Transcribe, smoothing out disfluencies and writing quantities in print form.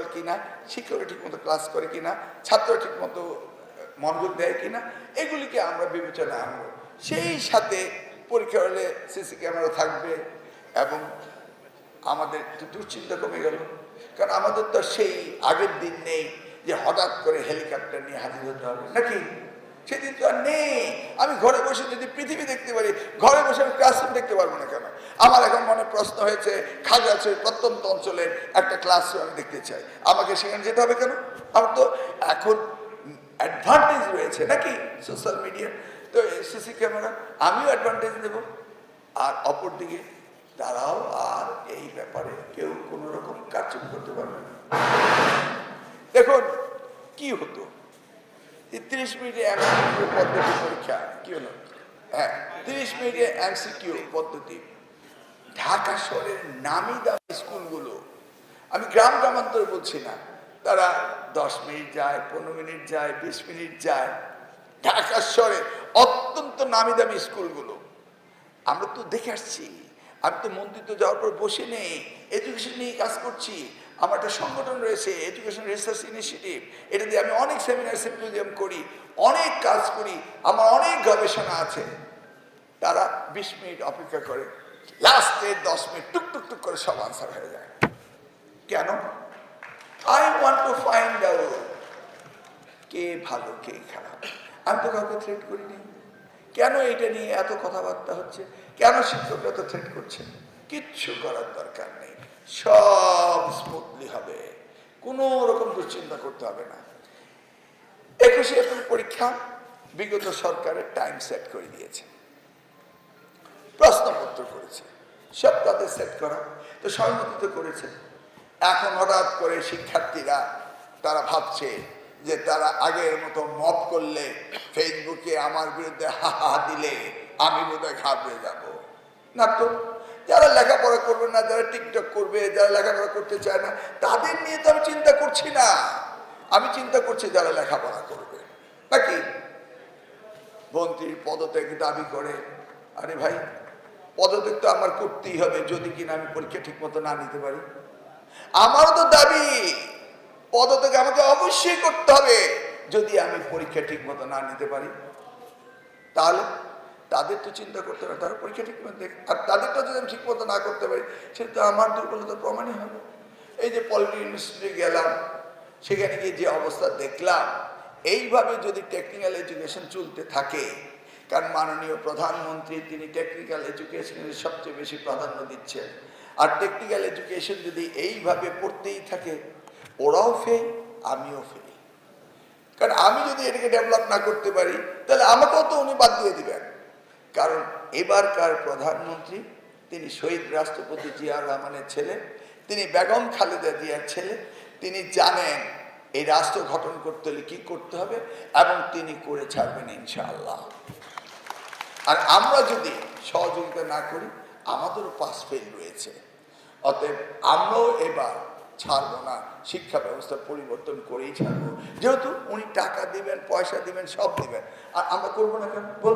Protocol কিনা, শিক্ষকরা ঠিকমতো ক্লাস করে কিনা, ছাত্ররা ঠিকমতো মনোযোগ দেয় কিনা, এগুলিকে আমরা বিবেচনায় আনবো। সেই সাথে পরীক্ষা হলে সিসি ক্যামেরা থাকবে এবং আমাদের দুশ্চিন্তা কমে গেল। কারণ আমাদের তো সেই আগের দিন নেই যে হঠাৎ করে হেলিকপ্টার নিয়ে হাজির হতে হবে, নাকি? সেদিন তো আর নেই। আমি ঘরে বসে যদি পৃথিবী দেখতে পারি, ঘরে বসে আমি ক্লাসরুম দেখতে পারবো না কেন? আমার এখন মনে প্রশ্ন হয়েছে, খাগড়াছড়ির প্রত্যন্ত অঞ্চলের একটা ক্লাসরুম আমি দেখতে চাই, আমাকে সেখানে যেতে হবে কেন? আমার তো এখন অ্যাডভান্টেজ রয়েছে, নাকি? সোশ্যাল মিডিয়া তো সিসি ক্যামেরা, আমিও অ্যাডভান্টেজ নেব। আর অপরদিকে তারাও আর এই ব্যাপারে কেউ কোনো রকম কারচুপি করতে পারবে না। দেখুন কি হতো, 30 মিনিটে এমসিকিউ পদ্ধতি পরীক্ষা কি হলো? হ্যাঁ, 30 মিনিটে এমসিকিউ পদ্ধতি। ঢাকা শহরের নামি দামি স্কুলগুলো, আমি গ্রাম গ্রামান্তর বলছি না, তারা 10 মিনিট যায়, 15 মিনিট যায়, 20 মিনিট যায়। ঢাকা শহরে অত্যন্ত নামি দামি স্কুলগুলো আমরা তো দেখে আসছি। আমি তো মন্ত্রিত্ব যাওয়ার পর বসে নেই, এডুকেশন নিয়ে কাজ করছি। আমার একটা সংগঠন রয়েছে, এডুকেশন রিসার্চ ইনিশিয়েটিভ, এটা দিয়ে আমি অনেক সেমিনার সিম্পোজিয়াম করি, অনেক কাজ করি, আমার অনেক গবেষণা আছে। তারা 20 মিনিট অপেক্ষা করে, লাস্টে 10 মিনিট টুক টুক টুক করে সব আনসার হয়ে যায়। কেন? I want to find out কে ভালো কে খারাপ। আমি তো কাউকে থ্রেট করিনি। কেন এটা নিয়ে এত কথাবার্তা হচ্ছে? কেন শিক্ষকরা তো থ্রেট করছেন? কিচ্ছু করার দরকার নেই, সব স্মুথলি হবে, কোনো রকম দুশ্চিন্তা করতে হবে না। 21শে এপ্রিল পরীক্ষা বিগত সরকারের টাইম সেট করে দিয়েছে, প্রশ্নপত্র করেছে, সব তাদের সেট করা, তো সহমত করেছে। এখন হঠাৎ করে শিক্ষার্থীরা তারা ভাবছে যে তারা আগের মতো মব করলে, ফেসবুকে আমার বিরুদ্ধে হাহা দিলে আমি বোধহয় ঘাবড়ে যাব না। তো যারা লেখাপড়া করবে না, যারা টিকটক করবে, যারা লেখাপড়া করতে চায় না, তাদের নিয়ে তো আমি চিন্তা করছি না। আমি চিন্তা করছি যারা লেখাপড়া করবে, নাকি? মন্ত্রীর পদত্যাগ দাবি করে, আরে ভাই, পদত্যাগ তো আমার করতেই হবে যদি কিনা আমি পরীক্ষা ঠিক মতো না নিতে পারি। আমারও তো দাবি, পদত্যাগ আমাকে অবশ্যই করতে হবে যদি আমি পরীক্ষা ঠিক মতো না নিতে পারি। তাহলে তাদের তো চিন্তা করতে হবে, তারা পরীক্ষা ঠিক মতো দেখ, আর তাদেরটা যদি আমি ঠিক মতো না করতে পারি সেটা তো আমার দুর্বলতা প্রমাণই হবে। এই যে পলিটেকনিক ইউনিভার্সিটি গেলাম, সেখানে গিয়ে যে অবস্থা দেখলাম, এইভাবে যদি টেকনিক্যাল এডুকেশন চলতে থাকে, কারণ মাননীয় প্রধানমন্ত্রী তিনি টেকনিক্যাল এডুকেশনের সবচেয়ে বেশি প্রাধান্য দিচ্ছেন, আর টেকনিক্যাল এডুকেশন যদি এইভাবে পড়তেই থাকে, ওরাও ফেল, আমিও ফেল। কারণ আমি যদি এটাকে ডেভেলপ না করতে পারি তাহলে আমাকেও তো উনি বাদ দিয়ে দিবেন। কারণ এবারকার প্রধানমন্ত্রী তিনি শহীদ রাষ্ট্রপতি জিয়াউর রহমানের ছেলে, তিনি বেগম খালেদা জিয়ার ছেলে। তিনি জানেন এই রাষ্ট্র গঠন করতে হলে কি করতে হবে, এবং তিনি করে ছাড়বেন ইনশাআল্লাহ। আর আমরা যদি সহযোগিতা না করি আমাদেরও পাস ফেল রয়েছে। অতএব আমরাও এবার ছাড়বো না, শিক্ষা ব্যবস্থা পরিবর্তন করেই ছাড়বো। যেহেতু উনি টাকা দিবেন, পয়সা দিবেন, সব দিবেন, আর আমরা করবো না কেন বল?